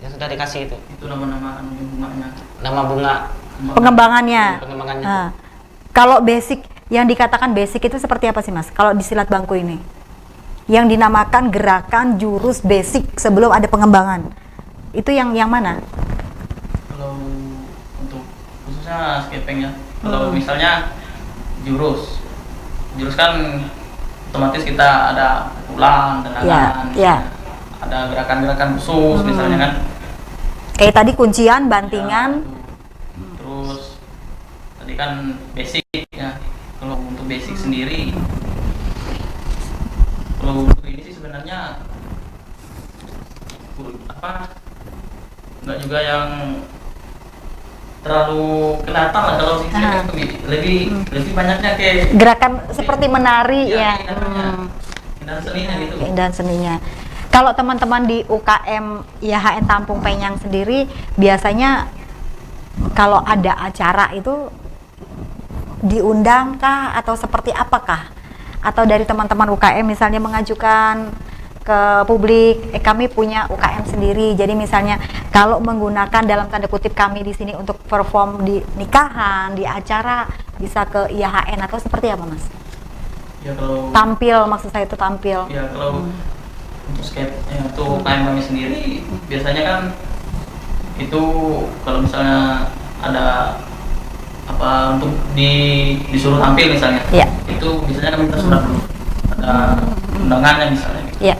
Speaker 4: Yang sudah dikasih itu.
Speaker 1: Itu nama-nama bunganya.
Speaker 4: Nama bunga
Speaker 2: Pengembangannya.
Speaker 4: pengembangannya.
Speaker 2: Nah, kalau basic, yang dikatakan basic itu seperti apa sih Mas? Kalau di silat bangku ini, yang dinamakan gerakan jurus basic sebelum ada pengembangan, itu yang mana?
Speaker 1: Kalau untuk khususnya skeping ya, kalau misalnya jurus kan otomatis kita ada pukulan, tendangan,
Speaker 2: Ya.
Speaker 1: ada gerakan-gerakan khusus misalnya kan.
Speaker 2: Kayak tadi kuncian, bantingan.
Speaker 1: Ya, terus tadi kan basic ya. Kalau untuk basic sendiri, kalau untuk ini sih sebenarnya nggak juga yang terlalu kelihatan lah kalau sih lebih banyaknya kayak
Speaker 2: Gerakan seperti menari ya.
Speaker 1: dan seninya gitu.
Speaker 2: Dan seninya. Kalau teman-teman di UKM IHN Tampung Penyang sendiri, biasanya kalau ada acara itu diundang kah atau seperti apakah? Atau dari teman-teman UKM misalnya mengajukan ke publik, kami punya UKM sendiri. Jadi misalnya kalau menggunakan dalam tanda kutip kami di sini untuk perform di nikahan, di acara, bisa ke IHN atau seperti apa Mas?
Speaker 1: Ya kalau
Speaker 2: Tampil, maksud saya itu tampil.
Speaker 1: ya kalau untuk untuk UKM kami sendiri biasanya kan itu kalau misalnya ada apa untuk disuruh tampil misalnya, itu biasanya kami minta surat dulu, ada undangannya misalnya gitu.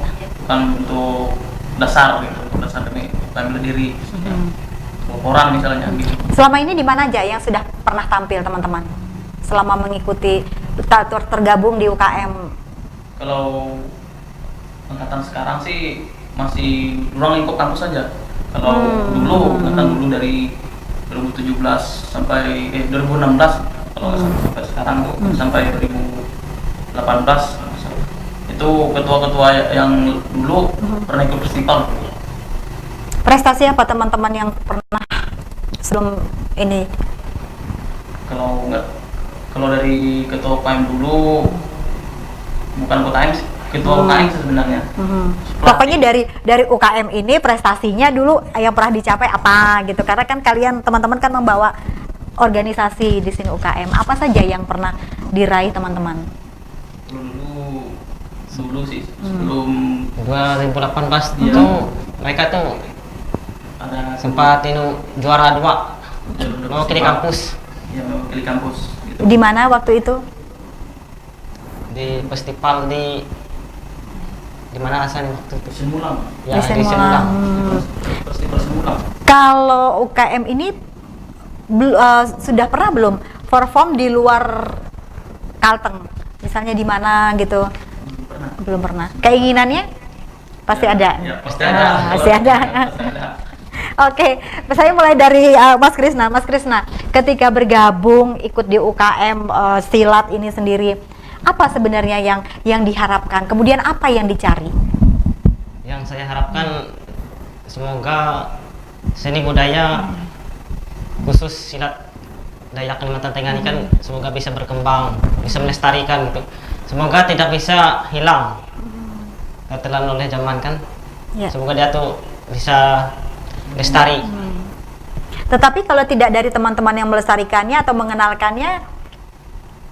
Speaker 1: Bukan untuk dasar gitu, dasar kami berdiri laporan misalnya gitu.
Speaker 2: Selama ini di mana aja yang sudah pernah tampil teman-teman selama mengikuti tergabung di UKM?
Speaker 1: Kalau angkatan sekarang sih masih ruang lingkup kampus saja. Kalau dulu angkatan dulu dari 2017 sampai 2016, kalau sampai sekarang tuh sampai 2018 itu ketua-ketua yang dulu pernah ikut festival.
Speaker 2: Prestasi apa teman-teman yang pernah sebelum ini?
Speaker 1: Kalau dari ketua UKM dulu bukan UKM sih, ketua UKM sebenarnya.
Speaker 2: Pokoknya dari UKM ini prestasinya dulu yang pernah dicapai apa gitu, karena kan kalian teman-teman kan membawa organisasi di sini UKM. Apa saja yang pernah diraih teman-teman?
Speaker 1: Dulu sih sebelum
Speaker 4: 2018 itu mereka tuh
Speaker 1: ada
Speaker 4: sempat juara 2 mewakili kampus.
Speaker 1: Ya, mewakili kampus gitu.
Speaker 2: Di mana waktu itu?
Speaker 4: Di festival di mana asalnya waktu itu?
Speaker 1: Simulang.
Speaker 4: Ya,
Speaker 2: Di
Speaker 4: di
Speaker 2: Simulang.
Speaker 4: Simulang.
Speaker 1: Festival Simulang.
Speaker 2: Kalau UKM ini sudah pernah belum perform di luar Kalteng? Misalnya di mana gitu? Belum pernah. Keinginannya pasti ada.
Speaker 1: Ya, pasti ada.
Speaker 2: Pasti ada. Oke, saya mulai dari Mas Krisna. Mas Krisna, ketika bergabung ikut di UKM silat ini sendiri, Apa sebenarnya yang diharapkan? Kemudian apa yang dicari?
Speaker 4: Yang saya harapkan semoga seni budaya khusus silat Dayak Kalimantan Tengah ini kan semoga bisa berkembang, bisa melestarikan gitu. Semoga tidak bisa hilang tertelan oleh zaman kan.
Speaker 2: Ya.
Speaker 4: Semoga dia tuh bisa lestari.
Speaker 2: Tetapi kalau tidak dari teman-teman yang melestarikannya atau mengenalkannya,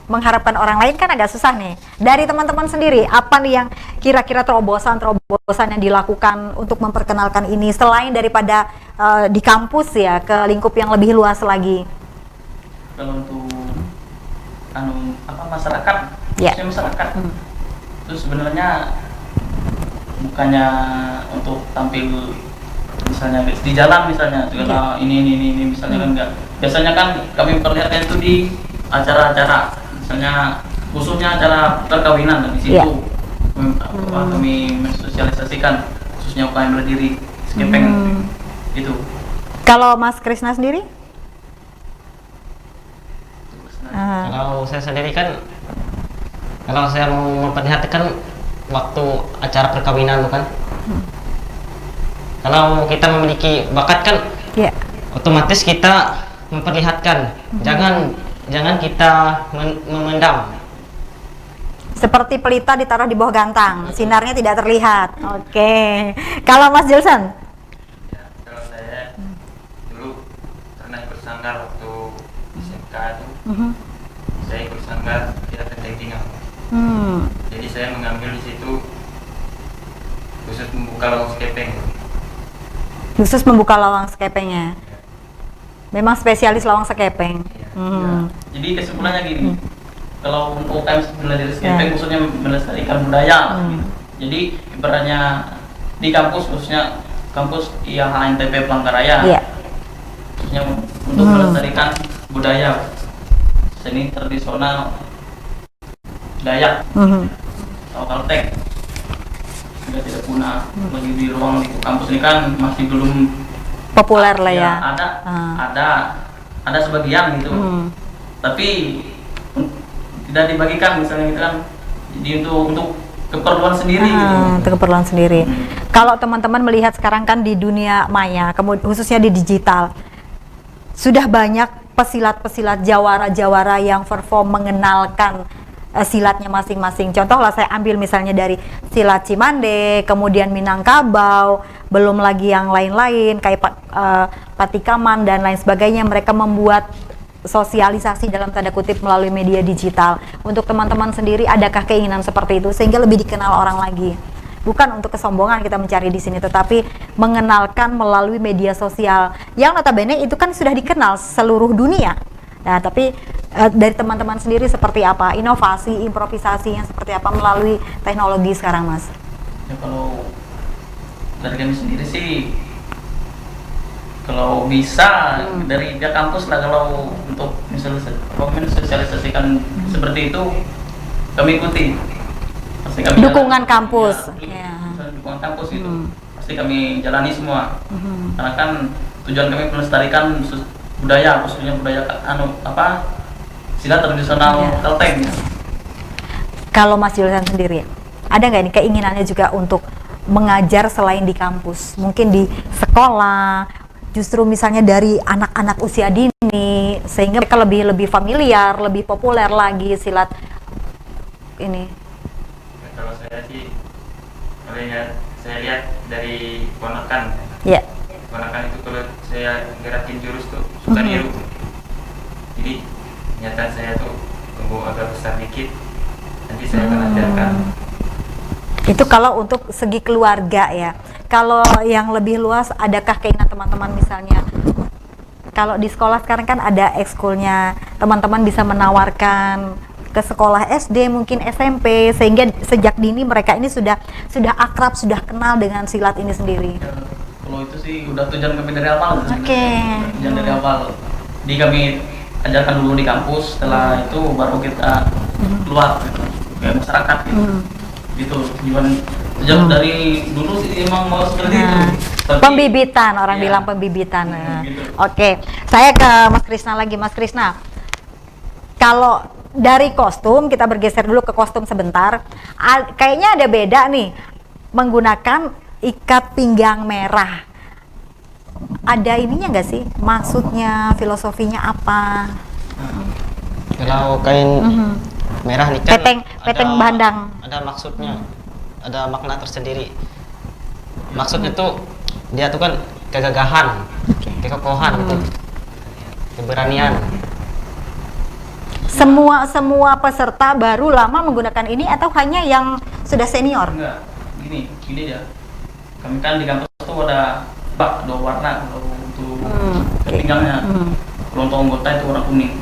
Speaker 2: mengharapkan orang lain kan agak susah nih. Dari teman-teman sendiri, apa nih yang kira-kira terobosan yang dilakukan untuk memperkenalkan ini selain daripada di kampus ya, ke lingkup yang lebih luas lagi?
Speaker 1: Kalau untuk masyarakat,
Speaker 2: Ya.
Speaker 1: khususnya masyarakat, itu sebenarnya bukannya untuk tampil misalnya di jalan misalnya, segala ini misalnya kan enggak. Biasanya kan kami perlihatkan itu di acara-acara, misalnya khususnya acara perkawinan, dan di situ kami mensosialisasikan khususnya UKM berdiri skepeng itu.
Speaker 2: Kalau Mas Krisna sendiri?
Speaker 4: Kalau saya sendiri kan, kalau saya mau memperlihatkan waktu acara perkawinan tuh kan, kalau kita memiliki bakat kan, otomatis kita memperlihatkan. Jangan kita memendam.
Speaker 2: Seperti pelita ditaruh di bawah gantang, sinarnya tidak terlihat. Oke. Kalau Mas Julsan?
Speaker 3: Ya, kalau saya dulu pernah ikut sanggar waktu SMK itu. Saya ikut sanggar di Tenteng Tinggal. Jadi saya mengambil di situ khusus membuka lawang skepeng.
Speaker 2: Khusus membuka lawang skepengnya. Memang spesialis lawang skepeng.
Speaker 1: Jadi kesimpulannya gini, kalau untuk UKM belajar skepeng khususnya melestarikan budaya, jadi ibaratnya di kampus, khususnya kampus IHNTP Palangkaraya, khususnya untuk melestarikan budaya seni tradisional Dayak atau Kaltek sudah tidak punah lagi di ruang lingkup kampus ini kan masih belum
Speaker 2: populer lah ya.
Speaker 1: Ada sebagian gitu, tapi tidak dibagikan misalnya gitu kan, jadi untuk keperluan sendiri gitu.
Speaker 2: Untuk keperluan sendiri. Kalau teman-teman melihat sekarang kan di dunia maya, khususnya di digital, sudah banyak pesilat-pesilat jawara-jawara yang perform mengenalkan silatnya masing-masing. Contoh lah, saya ambil misalnya dari silat Cimande, kemudian Minangkabau, belum lagi yang lain-lain kayak Patikaman dan lain sebagainya. Mereka membuat sosialisasi dalam tanda kutip melalui media digital. Untuk teman-teman sendiri, adakah keinginan seperti itu sehingga lebih dikenal orang lagi? Bukan untuk kesombongan kita mencari di sini, tetapi mengenalkan melalui media sosial yang notabene itu kan sudah dikenal seluruh dunia. Nah, tapi dari teman-teman sendiri seperti apa? Inovasi, improvisasi yang seperti apa melalui teknologi sekarang, Mas?
Speaker 1: Ya, kalau dari kami sendiri sih, kalau bisa dari pihak kampus lah, kalau untuk mensosialisasikan seperti itu kami ikuti. Pasti kami
Speaker 2: dukungan
Speaker 1: jalan,
Speaker 2: kampus.
Speaker 1: Dukungan kampus itu pasti kami jalani semua. Karena kan tujuan kami melestarikan budaya, khususnya budaya silat tradisional Kalteng.
Speaker 2: Kalau Mas Julsan sendiri, ada nggak ini keinginannya juga untuk mengajar selain di kampus, mungkin di sekolah, justru misalnya dari anak-anak usia dini, sehingga mereka lebih familiar, lebih populer lagi silat ini?
Speaker 3: Ya, kalau saya sih, saya lihat dari ponakan. Ponakan itu kalau saya gerakin jurus tuh suka niru. Jadi nyata saya tuh tunggu agak besar dikit, nanti saya akan ajarkan.
Speaker 2: Itu kalau untuk segi keluarga ya. Kalau yang lebih luas, adakah keinginan teman-teman misalnya, kalau di sekolah sekarang kan ada ekskulnya, teman-teman bisa menawarkan ke sekolah SD, mungkin SMP, sehingga sejak dini mereka ini sudah akrab, sudah kenal dengan silat ini sendiri.
Speaker 1: Kalau itu sih udah tujuan kami dari awal.
Speaker 2: Tujuan
Speaker 1: dari awal. Di kami ajarkan dulu di kampus, setelah itu baru kita keluar gitu, ke masyarakat gitu. Gitu. Tujuan dari dulu sih emang mau seperti itu. Tapi,
Speaker 2: pembibitan, orang bilang pembibitan.
Speaker 1: Gitu.
Speaker 2: Oke, saya ke Mas Krisna lagi. Mas Krisna, kalau dari kostum kita bergeser dulu ke kostum sebentar. Kayaknya ada beda nih menggunakan ikat pinggang merah. Ada ininya nggak sih? Maksudnya, filosofinya apa?
Speaker 4: Kalau kain merah nih kan
Speaker 2: Peteng bandang.
Speaker 4: Ada maksudnya, ada makna tersendiri. Maksudnya tuh dia tuh kan kegagahan, kekokohan gitu, keberanian.
Speaker 2: Semua peserta baru lama menggunakan ini atau hanya yang sudah senior?
Speaker 1: Enggak, gini ya. Kami kan di kampus tuh ada dua warna kalau untuk pinggangnya. Kalau untuk anggota itu warna kuning.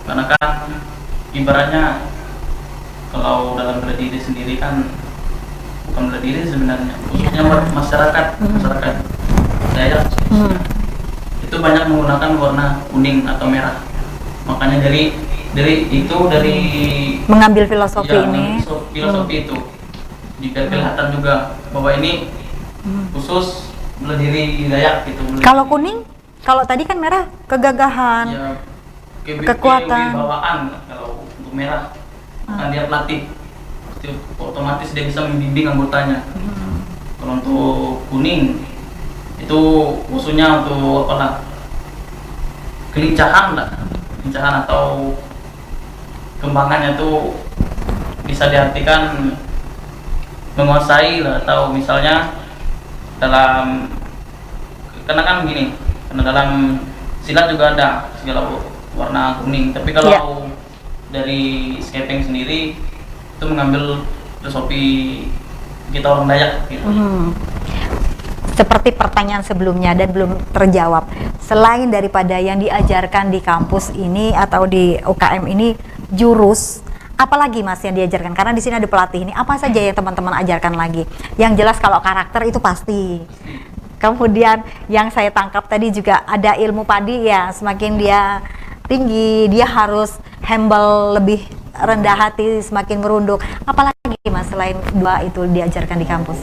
Speaker 1: Karena kan ibaratnya kalau dalam bela diri sendiri kan bukan bela diri sebenarnya, khususnya masyarakat Dayak itu banyak menggunakan warna kuning atau merah. Makanya dari
Speaker 2: mengambil filosofi ini.
Speaker 1: Filosofi itu jika kelihatan juga bahwa ini khusus bela diri Dayak gitu.
Speaker 2: Kalau kuning, kalau tadi kan merah kegagahan,
Speaker 1: Ya,
Speaker 2: kekuatan.
Speaker 1: kewibawaan kalau untuk merah kan dia pelatih. Itu otomatis dia bisa membimbing anggotanya. Kalau untuk kuning itu khususnya untuk kelincahan atau kembangannya itu bisa diartikan menguasai lah, atau misalnya dalam, karena kan gini, karena dalam silat juga ada segala warna kuning, tapi kalau dari Skepeng sendiri itu mengambil filosofi kita orang Dayak gitu.
Speaker 2: Seperti pertanyaan sebelumnya dan belum terjawab, selain daripada yang diajarkan di kampus ini atau di UKM ini jurus, apalagi Mas yang diajarkan? Karena di sini ada pelatih ini, apa saja yang teman-teman ajarkan lagi? Yang jelas kalau karakter itu pasti. Kemudian yang saya tangkap tadi juga ada ilmu padi ya, semakin dia tinggi dia harus humble, lebih rendah hati, semakin merunduk. Apalagi Mas selain dua itu diajarkan di kampus?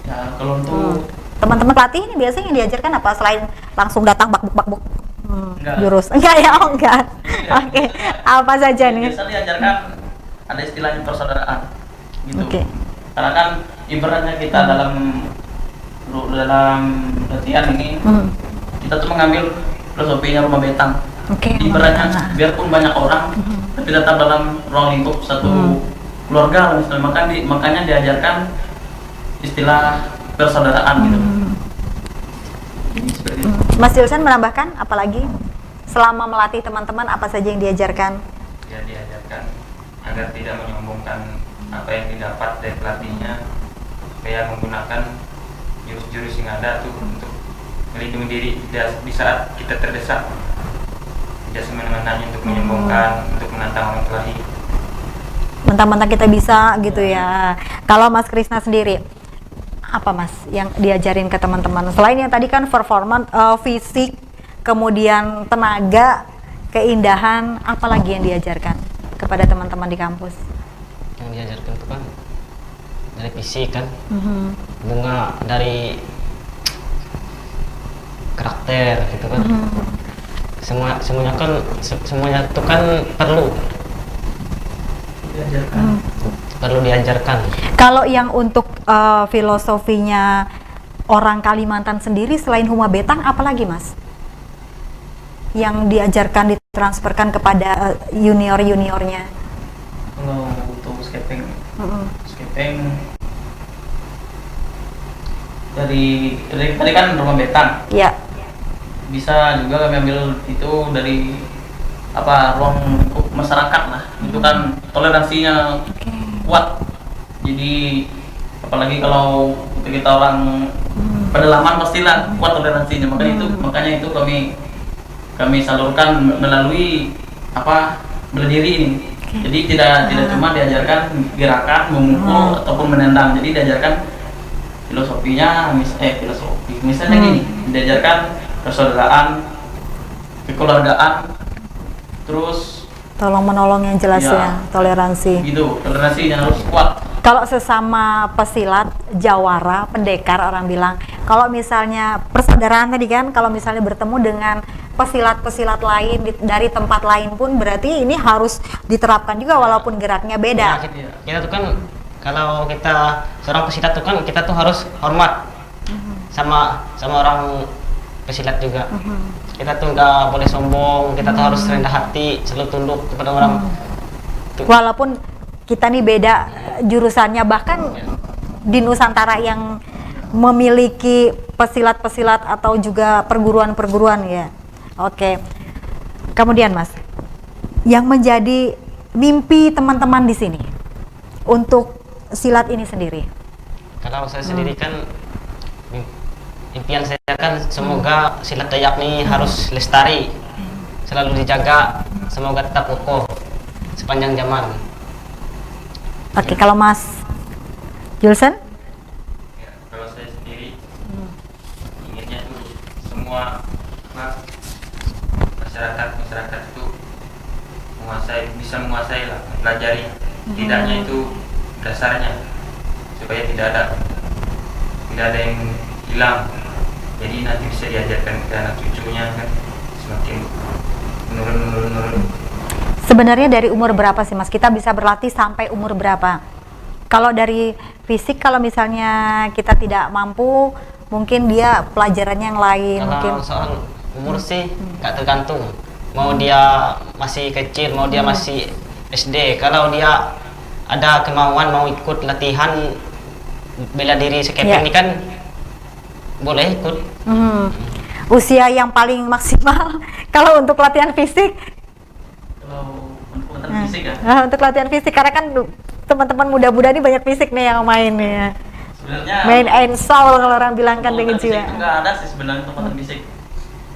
Speaker 1: Ya kalau untuk
Speaker 2: Teman-teman pelatih ini biasanya yang diajarkan apa selain langsung datang bak-buk
Speaker 1: Enggak.
Speaker 2: jurus? Enggak ya, oh enggak. Oke, apa saja nih?
Speaker 1: biasa diajarkan ada istilahnya persaudaraan gitu.
Speaker 2: Oke.
Speaker 1: Karena kan ibaratnya kita dalam latihan ini kita tuh mengambil filosofinya rumah betang.
Speaker 2: Oke.
Speaker 1: Ibaratnya biarpun banyak orang tapi tetap dalam ruang lingkup satu keluarga misalnya, makanya diajarkan istilah persaudaraan gitu. Jadi seperti itu.
Speaker 2: Mas Julsan menambahkan apalagi selama melatih teman-teman apa saja yang diajarkan?
Speaker 3: Ya, diajarkan agar tidak menyombongkan apa yang didapat dari pelatihnya, supaya menggunakan jurus-jurus yang ada tuh untuk melindungi diri di saat kita terdesak, tidak semena-menanya untuk menyombongkan, untuk menantang orang kelahi.
Speaker 2: Mentang-mentang kita bisa gitu ya. Kalau Mas Krisna sendiri apa Mas yang diajarin ke teman-teman selain yang tadi kan performance, fisik, kemudian tenaga, keindahan, apalagi yang diajarkan kepada teman-teman di kampus?
Speaker 4: Yang diajarkan itu kan dari fisik kan, bunga dari karakter gitu kan. Semuanya itu kan perlu diajarkan.
Speaker 2: Kalau yang untuk filosofinya orang Kalimantan sendiri selain Huma Betang apalagi Mas yang diajarkan, ditransferkan kepada junior-juniornya?
Speaker 1: Kalau untuk Skepeng dari tadi kan rumah betang,
Speaker 2: Ya.
Speaker 1: bisa juga kami ambil itu dari ruang masyarakat lah. Itu kan toleransinya kuat. Jadi apalagi kalau kita orang pedalaman pastilah kuat toleransinya. Makanya itu kami salurkan melalui bela diri ini. Jadi tidak cuma diajarkan gerakan memukul ataupun menendang. Jadi diajarkan filosofinya, misalnya gini, diajarkan persaudaraan, kekeluargaan, terus
Speaker 2: Tolong menolong yang jelas ya, toleransi.
Speaker 1: gitu, toleransinya harus kuat.
Speaker 2: Kalau sesama pesilat, jawara, pendekar orang bilang, kalau misalnya persaudaraan tadi kan, kalau misalnya bertemu dengan pesilat-pesilat lain dari tempat lain pun berarti ini harus diterapkan juga walaupun geraknya beda.
Speaker 4: Ya, kita tuh kan kalau kita seorang pesilat tuh kan kita tuh harus hormat sama orang pesilat juga. Kita tuh nggak boleh sombong, kita tuh harus rendah hati, selalu tunduk kepada orang.
Speaker 2: Walaupun kita nih beda jurusannya, bahkan di Nusantara yang memiliki pesilat-pesilat atau juga perguruan-perguruan ya. Oke. Kemudian Mas, yang menjadi mimpi teman-teman di sini untuk silat ini sendiri.
Speaker 4: Kalau saya sendiri kan impian saya kan semoga silat Dayak ini harus lestari, selalu dijaga, semoga tetap kokoh sepanjang zaman.
Speaker 2: Oke, kalau Mas Julsen?
Speaker 3: Ya, kalau saya sendiri inginnya tuh semua masyarakat itu bisa menguasai lah, mempelajari tidaknya itu dasarnya supaya tidak ada yang hilang. Jadi nanti bisa diajarkan ke anak cucunya kan, semakin menurun.
Speaker 2: Sebenarnya dari umur berapa sih Mas kita bisa berlatih sampai umur berapa? Kalau dari fisik, kalau misalnya kita tidak mampu, mungkin dia pelajarannya yang lain.
Speaker 4: Kalau
Speaker 2: mungkin
Speaker 4: soal umur sih nggak tergantung, mau dia masih kecil, mau dia masih SD. Kalau dia ada kemauan mau ikut latihan bela diri skeping ini kan boleh ikut.
Speaker 2: Usia yang paling maksimal kalau untuk latihan fisik.
Speaker 1: Kalau untuk latihan fisik ya,
Speaker 2: Untuk latihan fisik, karena kan teman-teman muda-muda ini banyak fisik nih yang main nih ya.
Speaker 1: sebenarnya
Speaker 2: Main ensaul kalau orang bilang kan dengan
Speaker 1: latihan fisik
Speaker 2: jiwa.
Speaker 1: itu nggak ada sih sebenarnya untuk latihan fisik.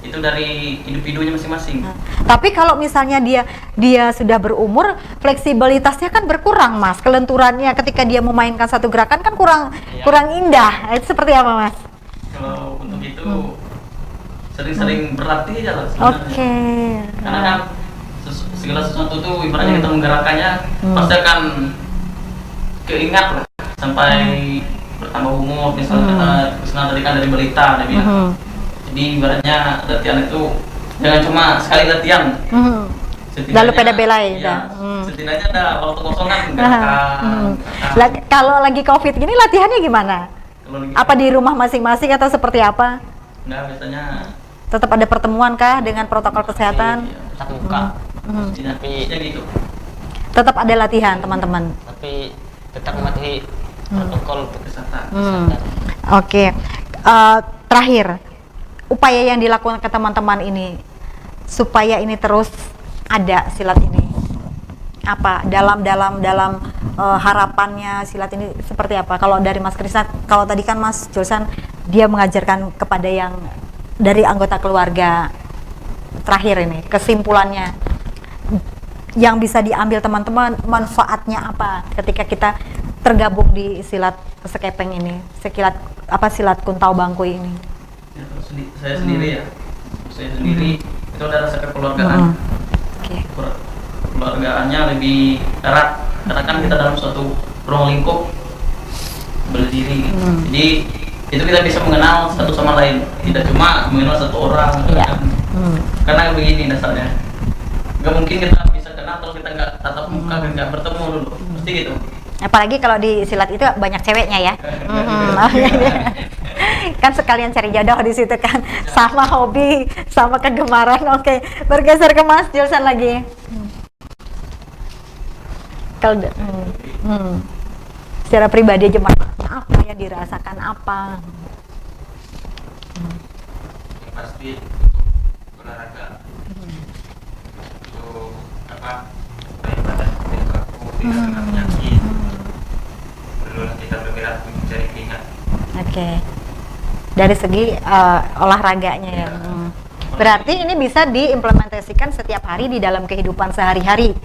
Speaker 1: Itu dari individunya masing-masing.
Speaker 2: Tapi kalau misalnya dia sudah berumur, fleksibilitasnya kan berkurang Mas. Kelenturannya ketika dia memainkan satu gerakan kan kurang indah. Itu seperti apa Mas?
Speaker 1: Kalau untuk itu sering-sering berlatih aja lah sebenarnya.
Speaker 2: Oke.
Speaker 1: Karena kan segala sesuatu tuh ibaratnya kita menggerakkannya pasti akan keingat lah sampai bertambah umur. Misalnya tadi kan dari berita dia bilang. Jadi ibaratnya latihan itu jangan cuma sekali latihan.
Speaker 2: Lalu pada belai
Speaker 1: ya, setidaknya ada waktu kosong kan gerakan.
Speaker 2: Kalau lagi COVID gini latihannya gimana?
Speaker 1: Kalau lagi
Speaker 2: Apa di rumah masing-masing atau seperti apa?
Speaker 1: enggak, biasanya
Speaker 2: Tetap ada pertemuan kah dengan protokol kesehatan?
Speaker 4: Tetap muka,
Speaker 1: tapi gitu.
Speaker 2: Tetap ada latihan teman-teman.
Speaker 4: tapi tetap mematuhi protokol
Speaker 1: Kesehatan.
Speaker 2: Oke. Terakhir, upaya yang dilakukan ke teman-teman ini supaya ini terus ada silat ini, apa dalam harapannya silat ini seperti apa? Kalau dari Mas Krisna, kalau tadi kan Mas Julsan dia mengajarkan kepada yang dari anggota keluarga. Terakhir ini kesimpulannya yang bisa diambil teman-teman, manfaatnya apa ketika kita tergabung di silat sekepeng ini, silat kuntau bangku ini?
Speaker 1: Ya, kalau saya sendiri itu ada rasa kekeluargaan. Keluargaannya lebih erat karena kan kita dalam suatu ruang lingkup berdiri. Jadi itu kita bisa mengenal satu sama lain, tidak cuma mengenal satu orang. Karena begini dasarnya, nggak mungkin kita bisa kenal kalau kita nggak tatap muka dan nggak bertemu dulu, pasti gitu.
Speaker 2: Apalagi kalau di silat itu banyak ceweknya ya. Kan sekalian cari jodoh di situ kan, sama hobi, sama kegemaran. Oke, bergeser ke Mas Julsan lagi. Kalau secara pribadi aja apa yang dirasakan apa?
Speaker 3: Yang pasti untuk olahraga untuk supaya badan tidak kaku, tidak kena penyakit, perlulah kita bergerak untuk mencari keringat.
Speaker 2: Oke. Dari segi olahraganya ya. Berarti ini bisa diimplementasikan setiap hari di dalam kehidupan sehari-hari.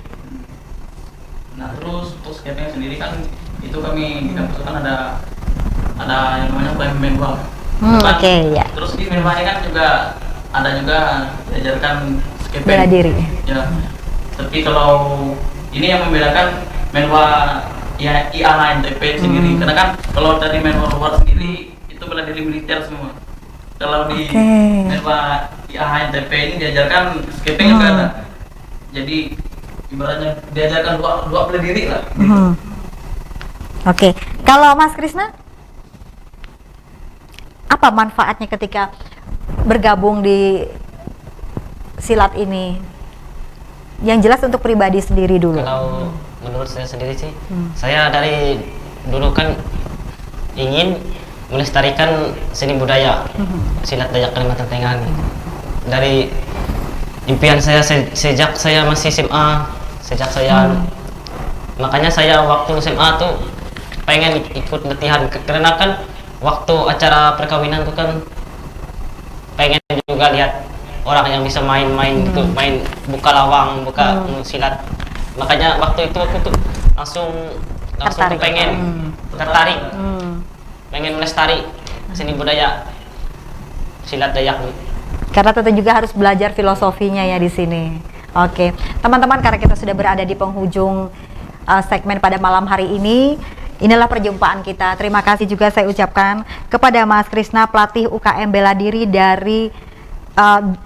Speaker 1: Nah terus untuk skeping sendiri kan itu kami di kampus kan ada yang namanya UKM Menwa.
Speaker 2: Oke, ya.
Speaker 1: Terus di Menwa kan juga ada juga diajarkan skeping.
Speaker 2: Bela diri.
Speaker 1: Ya. Tapi kalau ini yang membedakan Menwa ya IA NTP sendiri, karena kan kalau dari Menwa luar sendiri itu bela diri militer semua. Kalau di Menwa HNTP ini diajarkan skipping nggak ada. Jadi ibaratnya diajarkan dua bela diri lah.
Speaker 2: Oke, kalau Mas Krisna, apa manfaatnya ketika bergabung di silat ini? Yang jelas untuk pribadi sendiri dulu.
Speaker 4: Kalau menurut saya sendiri sih, saya dari dulu kan ingin melestarikan seni budaya silat Dayak Kalimantan Tengah ini. Dari impian saya sejak saya masih SMA, makanya saya waktu SMA tuh pengen ikut latihan karena kan waktu acara perkawinan tuh kan pengen juga lihat orang yang bisa main-main gitu, main buka lawang, buka silat. Makanya waktu itu aku tuh langsung
Speaker 2: Tertarik.
Speaker 4: tuh pengen tertarik, pengen melestari seni budaya silat Dayak.
Speaker 2: Karena tentu juga harus belajar filosofinya ya di sini. Oke, teman-teman, karena kita sudah berada di penghujung segmen pada malam hari ini, inilah perjumpaan kita. Terima kasih juga saya ucapkan kepada Mas Krisna, pelatih UKM bela diri dari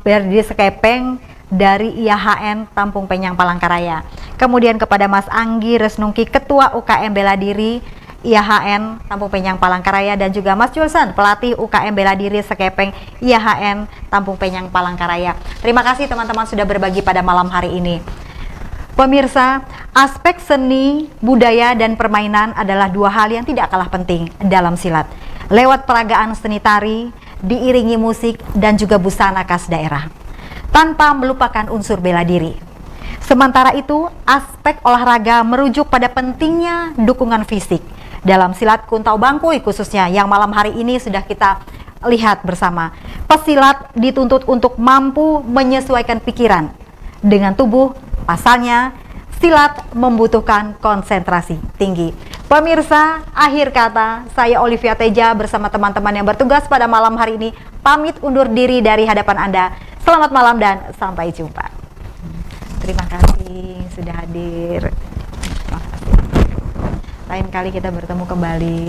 Speaker 2: Berdiri Sekepeng dari IAHN Tampung Penyang Palangkaraya. Kemudian kepada Mas Anggi Resnungki, Ketua UKM Bela Diri IAHN Tampung Penyang Palangkaraya, dan juga Mas Julsan, pelatih UKM Bela Diri Sekepeng IAHN Tampung Penyang Palangkaraya. Terima kasih teman-teman sudah berbagi pada malam hari ini. Pemirsa, aspek seni, budaya, dan permainan adalah dua hal yang tidak kalah penting dalam silat. Lewat peragaan seni tari, diiringi musik, dan juga busana khas daerah, tanpa melupakan unsur bela diri. Sementara itu, aspek olahraga merujuk pada pentingnya dukungan fisik dalam silat Kuntau Bangkuy khususnya, yang malam hari ini sudah kita lihat bersama. Pesilat dituntut untuk mampu menyesuaikan pikiran dengan tubuh. Pasalnya, silat membutuhkan konsentrasi tinggi. Pemirsa, akhir kata, saya Olivia Teja bersama teman-teman yang bertugas pada malam hari ini pamit undur diri dari hadapan Anda. Selamat malam dan sampai jumpa. Terima kasih sudah hadir. Terima kasih. Lain kali kita bertemu kembali.